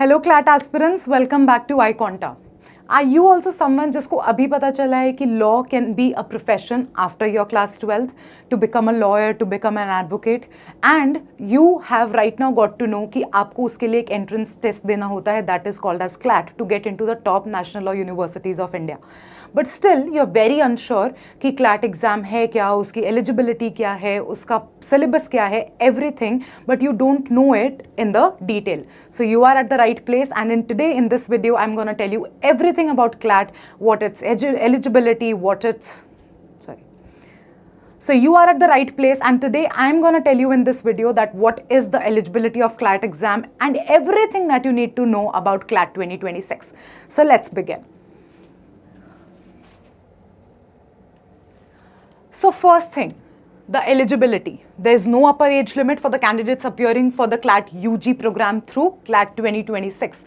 Hello CLAT aspirants, welcome back to iQuanta. Are you also someone जिसको अभी पता चला है कि law can be a profession after your class 12th to become a lawyer, to become an advocate, and you have right now got to know कि आपको उसके लिए एक एंट्रेंस टेस्ट देना होता है that is called as CLAT to get in to the top national law universities of India. But still you are very unsure कि CLAT exam है क्या, उसकी एलिजिबिलिटी क्या है, उसका सिलेबस क्या है, everything, but you don't know it in the detail. So you are at the right place, and today in this video I'm going to tell you everything about CLAT, what its eligibility, what its so you are at the right place, and today I'm going to tell you in this video that what is the eligibility of CLAT exam and everything that you need to know about CLAT 2026. So let's begin. So first thing, the eligibility. There is no upper age limit for the candidates appearing for the CLAT UG program through CLAT 2026.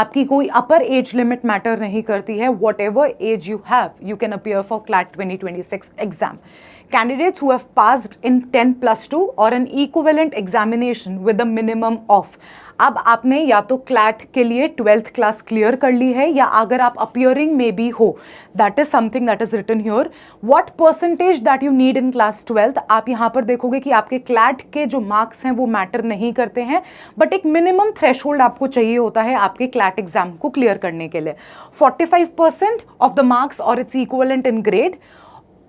आपकी कोई upper age limit matter नहीं करती है. Whatever age you have, you can appear for CLAT 2026 exam. Candidates who have passed in 10+2 or an equivalent examination with a minimum of. अब आपने या तो CLAT के लिए 12th क्लास क्लियर कर ली है, या अगर आप अपियरिंग में भी हो, that is something that is written here. What percentage that you need in class 12th, आप यहाँ पर देखोगे कि आपके क्लैट के जो मार्क्स हैं वो मैटर नहीं करते हैं, बट एक मिनिमम थ्रेशोल्ड आपको चाहिए होता है आपके क्लैट एग्जाम को क्लियर करने के लिए. 45% ऑफ द मार्क्स और इट्स इक्वलेंट इन ग्रेड,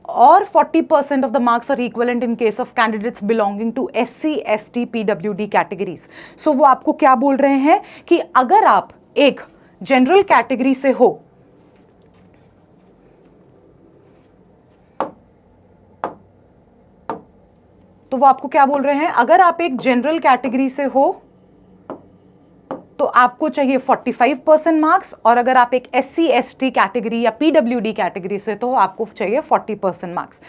और 40% of the marks are equivalent in case of candidates belonging to SC, ST, PWD categories. So वो आपको क्या बोल रहे हैं कि अगर आप एक जनरल कैटेगरी से हो, तो वो आपको क्या बोल रहे हैं, अगर आप एक जनरल कैटेगरी से हो तो आपको चाहिए 45% मार्क्स, और अगर आप एक SC, ST कैटेगरी या PWD कैटेगरी से तो आपको चाहिए 40% marks.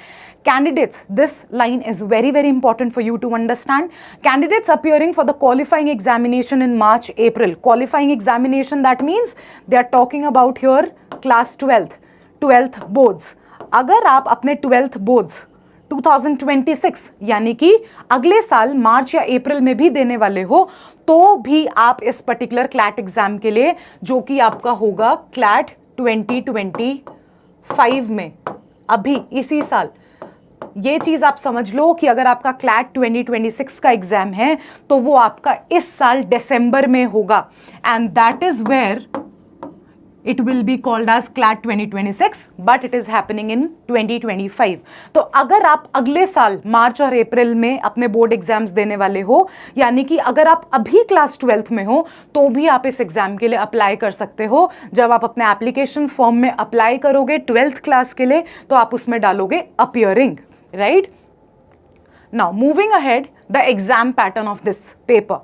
Candidates, this line is very important for you to understand. Candidates appearing for the qualifying examination in March, April. Qualifying examination, that means they are talking about here class 12th boards. अगर आप अपने 12th boards 2026 यानी कि अगले साल मार्च या अप्रैल में भी देने वाले हो, तो भी आप इस पर्टिकुलर क्लैट एग्जाम के लिए, जो कि आपका होगा क्लैट 2025 में, अभी इसी साल, ये चीज आप समझ लो कि अगर आपका क्लैट 2026 का एग्जाम है तो वो आपका इस साल दिसंबर में होगा, and that is where it will be called as CLAT 2026, but it is happening in 2025. तो अगर आप अगले साल मार्च और अप्रैल में अपने बोर्ड एग्जाम्स देने वाले हो, यानी कि अगर आप अभी क्लास 12th में हो, तो भी आप इस एग्जाम के लिए अप्लाई कर सकते हो. जब आप अपने एप्लीकेशन फॉर्म में अप्लाई करोगे 12th क्लास के लिए, तो आप उसमें डालोगे appearing, right. Now moving ahead, the exam pattern of this paper.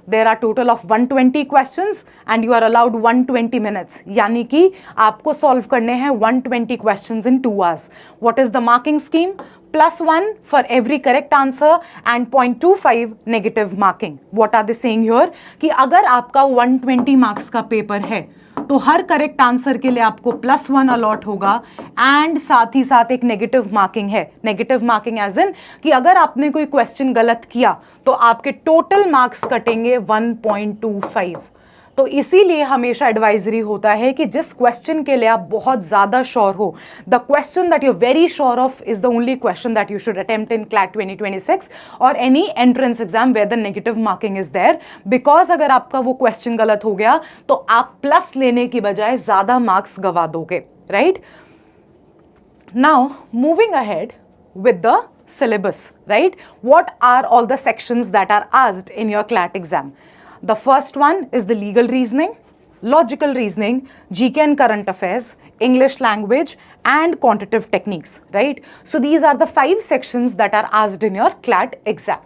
There are total of 120 questions and you are allowed 120 minutes. यानी कि आपको सॉल्व करने हैं 120 questions in 2 hours. What is the marking scheme? +1 for every correct answer and 0.25 negative marking. What are they saying here? कि अगर आपका 120 marks का paper है तो हर करेक्ट आंसर के लिए आपको +1 अलॉट होगा, एंड साथ ही साथ एक नेगेटिव मार्किंग है. नेगेटिव मार्किंग एज इन कि अगर आपने कोई क्वेश्चन गलत किया तो आपके टोटल मार्क्स कटेंगे 1.25. तो इसीलिए हमेशा एडवाइजरी होता है कि जिस क्वेश्चन के लिए आप बहुत ज्यादा श्योर हो, the question that you very sure of is the only question that you should attempt in CLAT 2026 और any entrance exam where the negative marking is there. Because अगर आपका वो क्वेश्चन गलत हो गया तो आप प्लस लेने की बजाय ज्यादा मार्क्स गवा दोगे, right. Now moving ahead with the syllabus, right? What are all the sections that are asked in your CLAT exam? The first one is the legal reasoning, logical reasoning, GK and current affairs, English language, and quantitative techniques, right? So these are the 5 sections that are asked in your CLAT exam.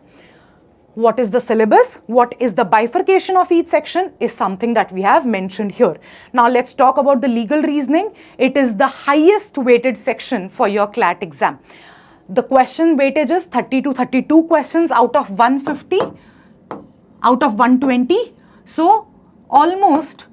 What is the syllabus? What is the bifurcation of each section is something that we have mentioned here. Now let's talk about the legal reasoning. It is the highest weighted section for your CLAT exam. The question weightage is 30 to 32 questions out of 150, out of 120. So almost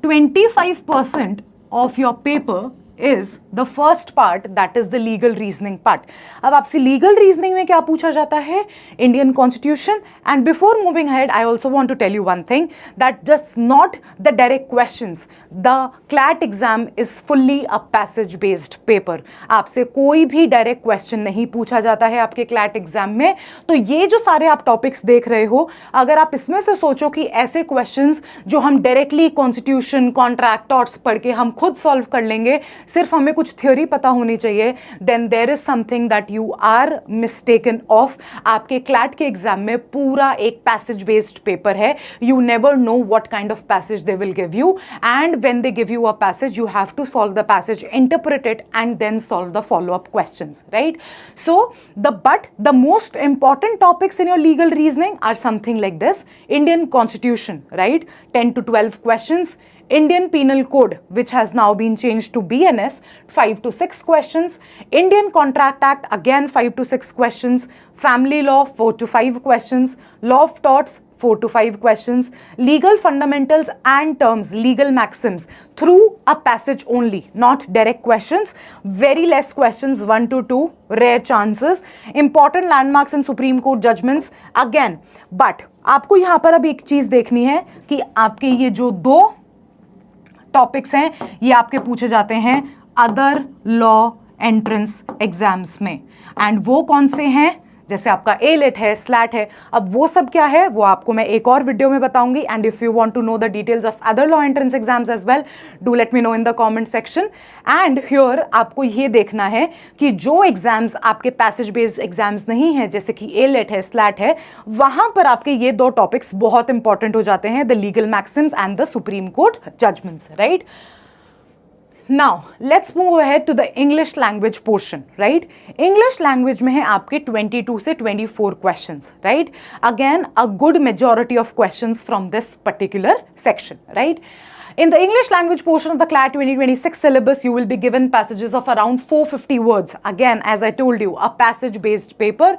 25% of your paper is the first part, that is the legal reasoning part. अब आपसे legal reasoning में क्या पूछा जाता है? Indian Constitution. And before moving ahead, I also want to tell you one thing, that just not the direct questions. The CLAT exam is fully a passage based paper. आपसे कोई भी direct question नहीं पूछा जाता है आपके CLAT exam में. तो ये जो सारे आप topics देख रहे हो, अगर आप इसमें से सोचो कि ऐसे questions जो हम directly Constitution, contract, torts पढ़ के हम खुद solve कर लेंगे, सिर्फ हमें कुछ थ्योरी पता होनी चाहिए, then there is something that you are mistaken of. आपके क्लैट के एग्जाम में पूरा एक पैसेज बेस्ड पेपर है. You never know what kind of passage they will give you, and when they give you a passage you have to solve the passage, interpret it and then solve the follow up questions, right? So the most important topics in your legal reasoning are something like this: Indian constitution, right, 10 to 12 questions. Indian Penal Code, which has now been changed to BNS, 5 to 6 questions. Indian Contract Act, again 5 to 6 questions. Family Law, 4 to 5 questions. Law of Torts, 4 to 5 questions. Legal Fundamentals and Terms, Legal Maxims, through a passage only, not direct questions. Very less questions, 1 to 2, rare chances. Important landmarks and Supreme Court judgments, again. But आपको यहाँ पर अब एक चीज़ देखनी है कि आपके ये जो दो टॉपिक्स हैं ये आपके पूछे जाते हैं अदर लॉ एंट्रेंस एग्जाम्स में. एंड वो कौन से हैं? जैसे आपका एलेट है, स्लैट है. अब वो सब क्या है वो आपको मैं एक और वीडियो में बताऊंगी. And if you want to know the details of other law entrance exams as well, do let me know in the comment section. And here आपको ये देखना है कि जो एग्जाम्स आपके पैसेज बेस्ड एग्जाम्स नहीं है, जैसे कि एलेट है, स्लैट है, वहां पर आपके ये दो टॉपिक्स बहुत इंपॉर्टेंट हो जाते हैं: the legal maxims and the Supreme Court judgments, right? Now let's move ahead to the English language portion, right? English language में है आपके 22 से 24 questions, right? Again, a good majority of questions from this particular section, right? In the English language portion of the CLAT 2026 syllabus, you will be given passages of around 450 words. Again, as I told you, a passage-based paper.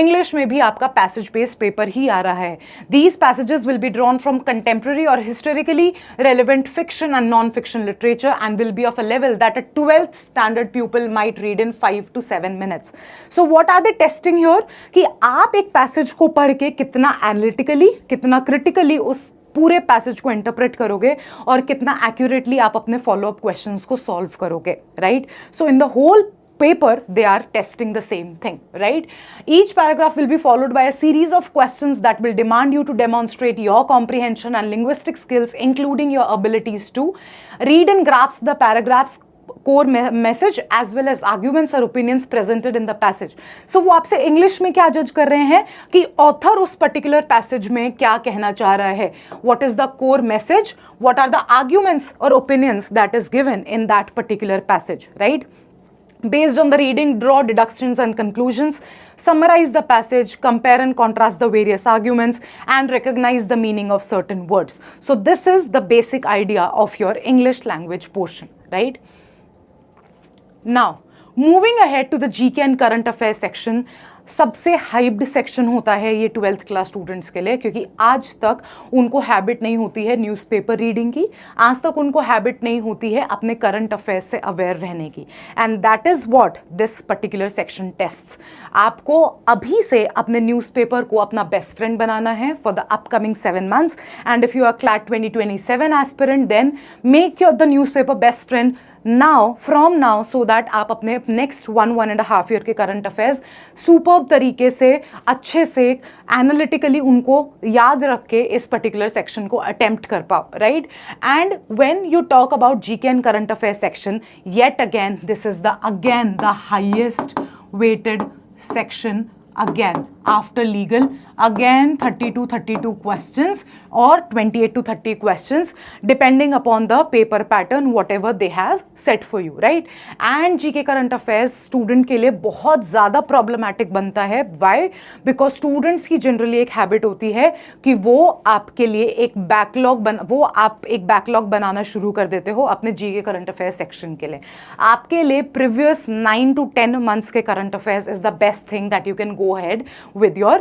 English में भी आपका passage-based paper ही आ रहा है. These passages will be drawn from contemporary or historically relevant fiction and non-fiction literature and will be of a level that a 12th standard pupil might read in 5 to 7 minutes. So what are they testing here? कि आप एक passage को पढ़ के कितना analytically, कितना critically उस पूरे पैसेज को इंटरप्रेट करोगे और कितना एक्यूरेटली आप अपने फॉलो अप क्वेश्चंस को सॉल्व करोगे, right? So in the whole paper they are testing the same thing, right? Each paragraph will be followed by a series of questions that will demand you to demonstrate your comprehension and linguistic skills, including your abilities to read and grasp the paragraph's core message as well as arguments or opinions presented in the passage. So वो आपसे English में क्या जज कर रहे हैं कि author उस पर्टिकुलर पैसेज में क्या कहना चाह रहा है. What is the core message? What are the arguments or opinions that is given in that particular passage, right? Based on the reading, draw deductions and conclusions, summarize the passage, compare and contrast the various arguments, and recognize the meaning of certain words. So this is the basic idea of your English language portion, right? Now, moving ahead to the GK and current affairs section, सबसे hyped section होता है ये 12th class students के लिए, क्योंकि आज तक उनको हैबिट नहीं होती है न्यूज़पेपर रीडिंग की, आज तक उनको हैबिट नहीं होती है अपने करंट अफेयर्स से अवेयर रहने की. And that is what this particular section tests. आपको अभी से अपने न्यूज़पेपर को अपना बेस्ट फ्रेंड बनाना है for the upcoming 7 months. And if you are CLAT 2027 aspirant, then make your the newspaper best friend now, from now, so that आप अपने नेक्स्ट 1.5 year के करंट अफेयर्स सुपर्ब तरीके से अच्छे से एनालिटिकली उनको याद रख के इस पर्टिकुलर सेक्शन को अटेम्प्ट कर पाओ, right? And when you talk about GK and current affair section, yet again this is the highest weighted section again after legal. Again 30 to 32 questions or 28 to 30 questions depending upon the paper pattern whatever they have set for you, right? And GK current affairs student के लिए बहुत ज़्यादा problematic बनता है. Why? Because students की generally एक habit होती है कि वो आपके लिए एक backlog बनाना शुरू कर देते हो अपने GK current affairs section के लिए. आपके लिए previous 9 to 10 months के current affairs is the best thing that you can go ahead with your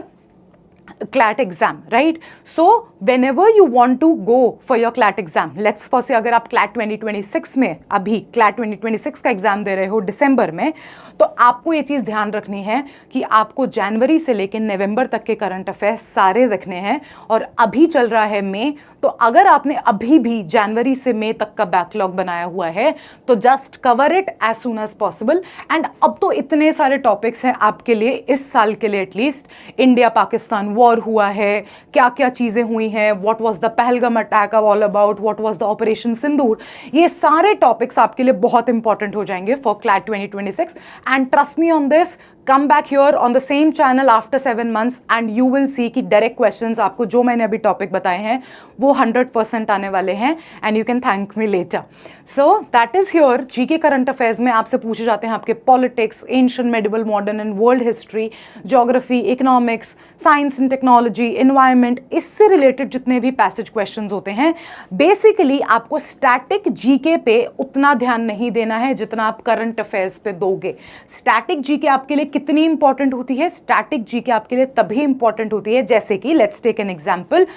CLAT exam, right? So whenever you want to go for your CLAT exam, let's first say अगर आप CLAT 2026 में अभी CLAT 2026 का exam दे रहे हो दिसंबर में, तो आपको ये चीज़ ध्यान रखनी है कि आपको जनवरी से लेकर नवंबर तक के करंट अफेयर्स सारे रखने हैं। और अभी चल रहा है मई, तो अगर आपने अभी भी जनवरी से मई तक का बैकलॉग बनाया हुआ है तो just cover it as soon as possible. And अब तो इतने सारे टॉपिक्स हैं आपके लिए इस साल के लिए, एटलीस्ट इंडिया पाकिस्तान वॉर हुआ है, क्या क्या चीज़ें हुई हैं, what was the Pahalgam attack all about, what was the operation Sindoor, ये सारे टॉपिक्स आपके लिए बहुत इंपॉर्टेंट हो जाएंगे for CLAT 2026। And trust me on this, come back here on the same channel after 7 months and you will see कि direct questions आपको जो मैंने अभी टॉपिक बताए हैं वो 100% आने वाले हैं and you can thank me later. So that is here GK current affairs में आपसे पूछे जाते हैं आपके politics, ancient, medieval, modern and world history, geography, economics, science and technology, environment, इससे रिलेटेड जितने भी पैसेज क्वेश्चंस होते हैं। बेसिकली आपको स्टैटिक जीके पे उतना ध्यान नहीं देना है जितना आप करंट अफेयर्स पे दोगे। स्टैटिक जीके आपके लिए कितनी इंपॉर्टेंट होती है? स्टैटिक जीके आपके लिए तभी इंपॉर्टेंट होती है जैसे कि let's take an example,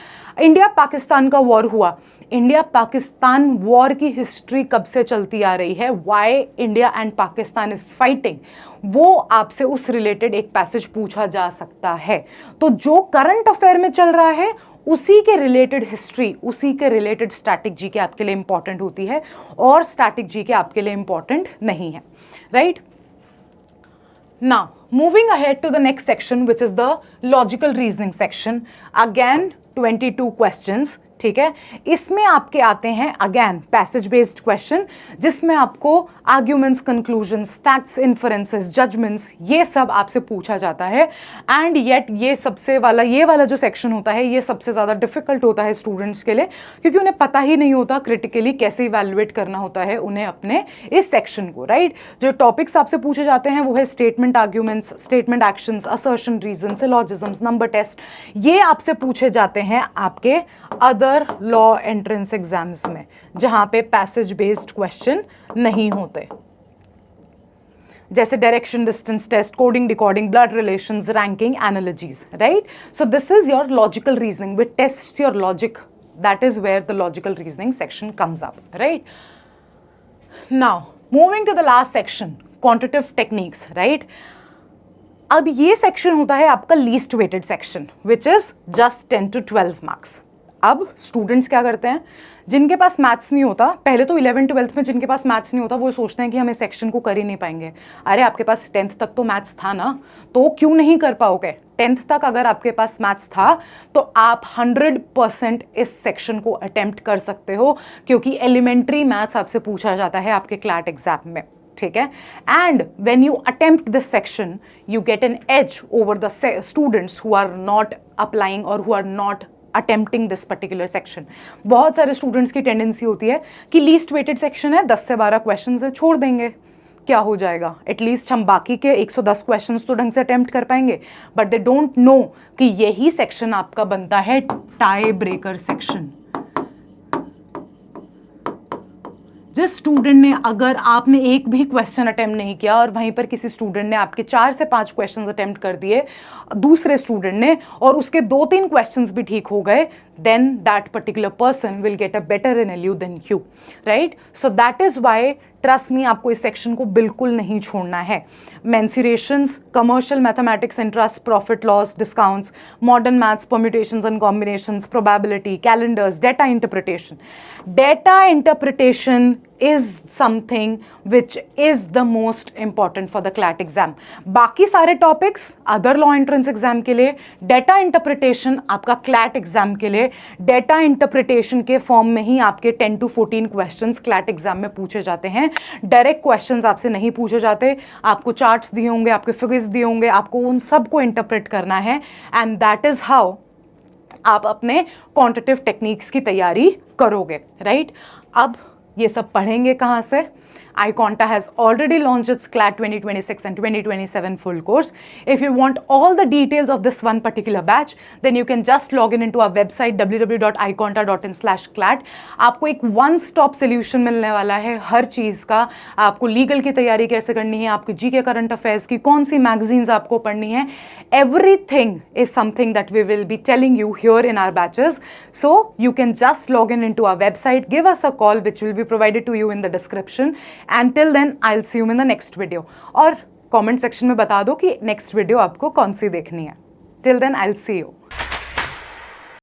India Pakistan का वॉर हुआ। इंडिया पाकिस्तान वॉर की हिस्ट्री कब से चलती आ रही है, why India and Pakistan is fighting, वो आपसे उस रिलेटेड एक पैसेज पूछा जा सकता है। तो जो करंट अफेयर में चल रहा है उसी के रिलेटेड हिस्ट्री, उसी के रिलेटेड स्टैटिक जीके आपके लिए इंपॉर्टेंट होती है और स्टैटिक जीके आपके लिए इंपॉर्टेंट नहीं है, right? Now, moving ahead to the next section, which is the logical reasoning section. Again, 22 questions. ठीक है, इसमें आपके आते हैं अगेन पैसेज बेस्ड क्वेश्चन, जिसमें आपको arguments, conclusions, facts, inferences, judgments, ये सब आपसे पूछा जाता है। एंड येट ये वाला जो सेक्शन होता है ये सबसे ज़्यादा डिफिकल्ट होता है स्टूडेंट्स के लिए, क्योंकि उन्हें पता ही नहीं होता क्रिटिकली कैसे इवैल्यूएट करना होता है उन्हें अपने इस सेक्शन को, राइट? जो टॉपिक्स आपसे पूछे जाते हैं वो है statement arguments, statement actions, assertion, reason, syllogisms, number test. ये आपसे पूछे जाते हैं आपके अदर लॉ एंट्रेंस एग्जाम्स में, जहां पे पैसेज बेस्ड क्वेश्चन नहीं होते, जैसे direction distance test, coding decoding, blood relations, ranking, analogies, right? So this is your logical reasoning which tests your logic. That is where the logical reasoning section comes up, right? Now, moving to the last section, quantitative techniques, right? अब ये section होता है आपका least weighted section, which is just 10 to 12 marks. अब students क्या करते हैं, जिनके पास मैथ्स नहीं होता, पहले तो 11th-12th में जिनके पास मैथ्स नहीं होता वो सोचते हैं कि हम इस सेक्शन को कर ही नहीं पाएंगे. अरे आपके पास 10th तक तो मैथ्स था ना, तो क्यों नहीं कर पाओगे? 10th तक अगर आपके पास मैथ्स था तो आप 100% इस सेक्शन को अटेम्प्ट कर सकते हो, क्योंकि एलिमेंट्री मैथ्स आपसे पूछा जाता है आपके क्लैट एग्जाम में, ठीक है? And when you attempt this section you get an edge over the students who are not applying और who are not attempting this particular section. बहुत सारे स्टूडेंट्स की टेंडेंसी होती है कि लीस्ट वेटेड सेक्शन है, 10 से 12 क्वेश्चन है, छोड़ देंगे, क्या हो जाएगा, एटलीस्ट हम बाकी के 110 क्वेश्चंस तो ढंग से अटेम्प्ट कर पाएंगे. बट दे डोंट नो कि यही सेक्शन आपका बनता है टाई ब्रेकर सेक्शन. जिस स्टूडेंट ने, अगर आपने एक भी क्वेश्चन अटेम्प्ट नहीं किया और वहीं पर किसी स्टूडेंट ने आपके 4 से 5 क्वेश्चंस अटेम्प्ट कर दिए दूसरे स्टूडेंट ने, और उसके 2-3 क्वेश्चंस भी ठीक हो गए, then that particular person will get a better NLU than you, right? So that is why, trust me, आपको इस सेक्शन को बिल्कुल नहीं छोड़ना है. Mensurations, commercial mathematics, interest, profit loss, discounts, modern maths, permutations and combinations, probability, calendars, data interpretation. Data interpretation is something which is the most important for the CLAT exam. बाकी सारे topics other law entrance exam के लिए, data interpretation आपका CLAT exam के लिए, data interpretation के form में ही आपके 10 to 14 questions CLAT exam में पूछे जाते हैं. डायरेक्ट questions आपसे नहीं पूछे जाते, आपको charts दिए होंगे, आपके figures दिए होंगे, आपको उन सब को interpret करना है, and that is how आप अपने quantitative techniques की तैयारी करोगे, right? अब ये सब पढ़ेंगे कहाँ से? iConta has already launched its CLAT 2026 and 2027 full course. If you want all the details of this one particular batch, then you can just log in into our website www.iconta.in/clat. आपको एक one stop solution मिलने वाला है हर चीज़ का। आपको legal की तैयारी कैसे करनी है, आपकी जीके करंट अफेयर्स की कौन सी मैगजीन्स आपको पढ़नी है, everything is something that we will be telling you here in our batches. So you can just log in into our website, give us a call which will be provided to you in the description. Until then, I'll see you in the next video. और comment section में बता दो कि next video आपको कौन सी देखनी है. Till then, I'll see you.